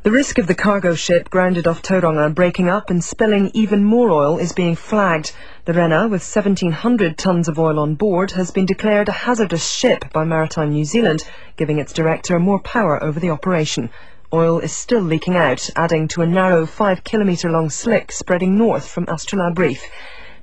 The risk of the cargo ship grounded off Tauranga breaking up and spilling even more oil is being flagged. The Rena, with 1,700 tonnes of oil on board, has been declared a hazardous ship by Maritime New Zealand, giving its director more power over the operation. Oil is still leaking out, adding to a narrow 5-kilometre-long slick spreading north from Astrolabe Reef.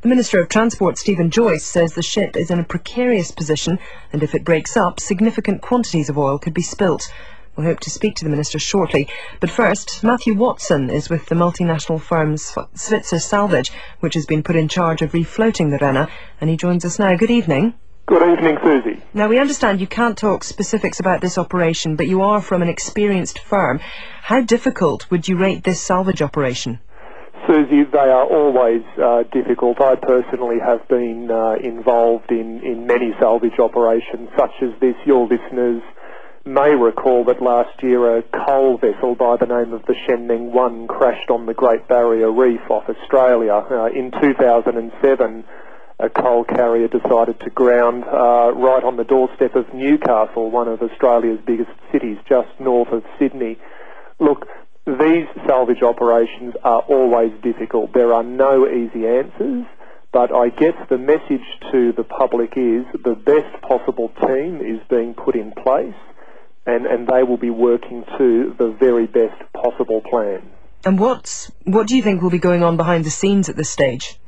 The Minister of Transport, Stephen Joyce, says the ship is in a precarious position, and if it breaks up, significant quantities of oil could be spilt. We hope to speak to the Minister shortly. But first, Matthew Watson is with the multinational firm Svitzer Salvage, which has been put in charge of refloating the Rena, and he joins us now. Good evening. Good evening, Susie. Now, we understand you can't talk specifics about this operation, but you are from an experienced firm. How difficult would you rate this salvage operation? Susie, they are always difficult. I personally have been involved in many salvage operations such as this. Your listeners may recall that last year a coal vessel by the name of the Sheneng 1 crashed on the Great Barrier Reef off Australia. In 2007, a coal carrier decided to ground right on the doorstep of Newcastle, one of Australia's biggest cities, just north of Sydney. Look, these salvage operations are always difficult. There are no easy answers, but I guess the message to the public is the best possible team is being put in place, and they will be working to the very best possible plan. And what do you think will be going on behind the scenes at this stage?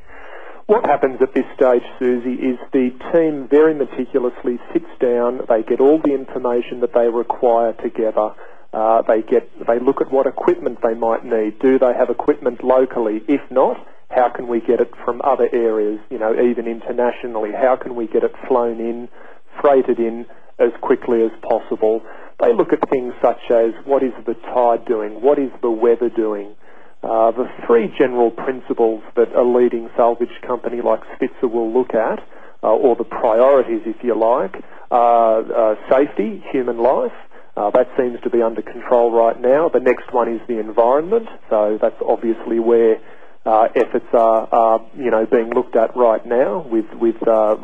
What happens at this stage, Susie, is the team very meticulously sits down, they get all the information that they require together, they look at what equipment they might need. Do they have equipment locally? If not, how can we get it from other areas, even internationally? How can we get it flown in, freighted in as quickly as possible? They look at things such as what is the tide doing, what is the weather doing. The three general principles that a leading salvage company like Svitzer will look at, or the priorities if you like, are safety, human life. That seems to be under control right now. The next one is the environment, so that's obviously where efforts are being looked at right now with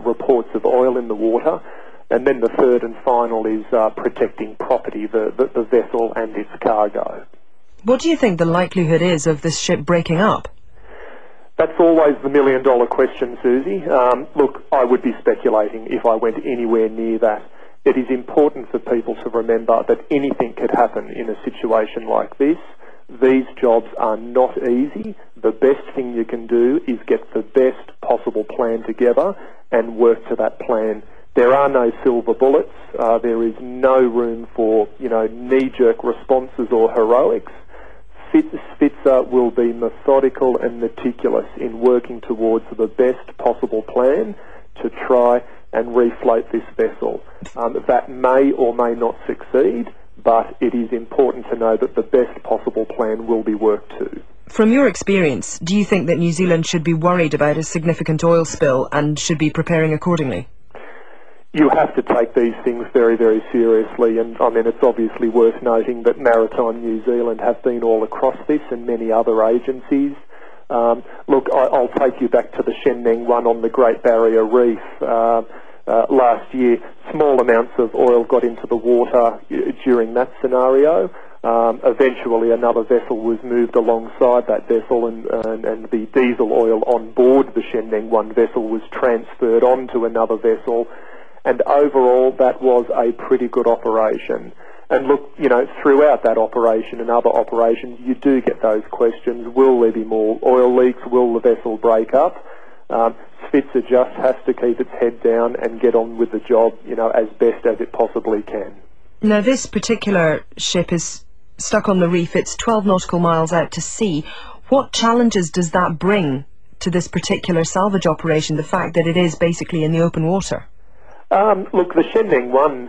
reports of oil in the water. And then the third and final is protecting property, the vessel and its cargo. What do you think the likelihood is of this ship breaking up? That's always the million-dollar question, Susie. Look, I would be speculating if I went anywhere near that. It is important for people to remember that anything could happen in a situation like this. These jobs are not easy. The best thing you can do is get the best possible plan together and work to that plan. There are no silver bullets. There is no room for, knee-jerk responses or heroics. Svitzer will be methodical and meticulous in working towards the best possible plan to try and refloat this vessel. That may or may not succeed, but it is important to know that the best possible plan will be worked to. From your experience, do you think that New Zealand should be worried about a significant oil spill and should be preparing accordingly? You have to take these things very, very seriously, and it's obviously worth noting that Maritime New Zealand have been all across this and many other agencies. Look, I'll take you back to the Sheneng 1 on the Great Barrier Reef. Last year, small amounts of oil got into the water during that scenario. Eventually, another vessel was moved alongside that vessel, and the diesel oil on board the Sheneng 1 vessel was transferred onto another vessel. And overall, that was a pretty good operation. And look, throughout that operation and other operations, you do get those questions. Will there be more oil leaks? Will the vessel break up? Svitzer just has to keep its head down and get on with the job, as best as it possibly can. Now, this particular ship is stuck on the reef. It's 12 nautical miles out to sea. What challenges does that bring to this particular salvage operation, the fact that it is basically in the open water? Look, the Sheneng 1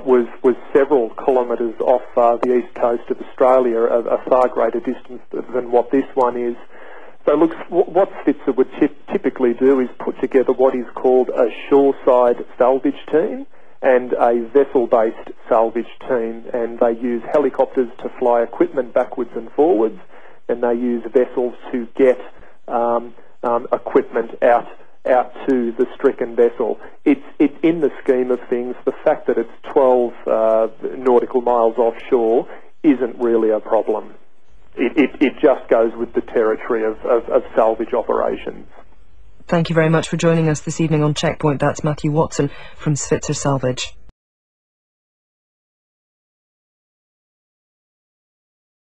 was several kilometres off the east coast of Australia, a far greater distance than what this one is. So look, what Svitzer would typically do is put together what is called a shoreside salvage team and a vessel-based salvage team, and they use helicopters to fly equipment backwards and forwards, and they use vessels to get equipment out to the stricken vessel. It's in the scheme of things, the fact that it's 12 nautical miles offshore isn't really a problem. It just goes with the territory of salvage operations. Thank you very much for joining us this evening on Checkpoint. That's Matthew Watson from Svitzer Salvage.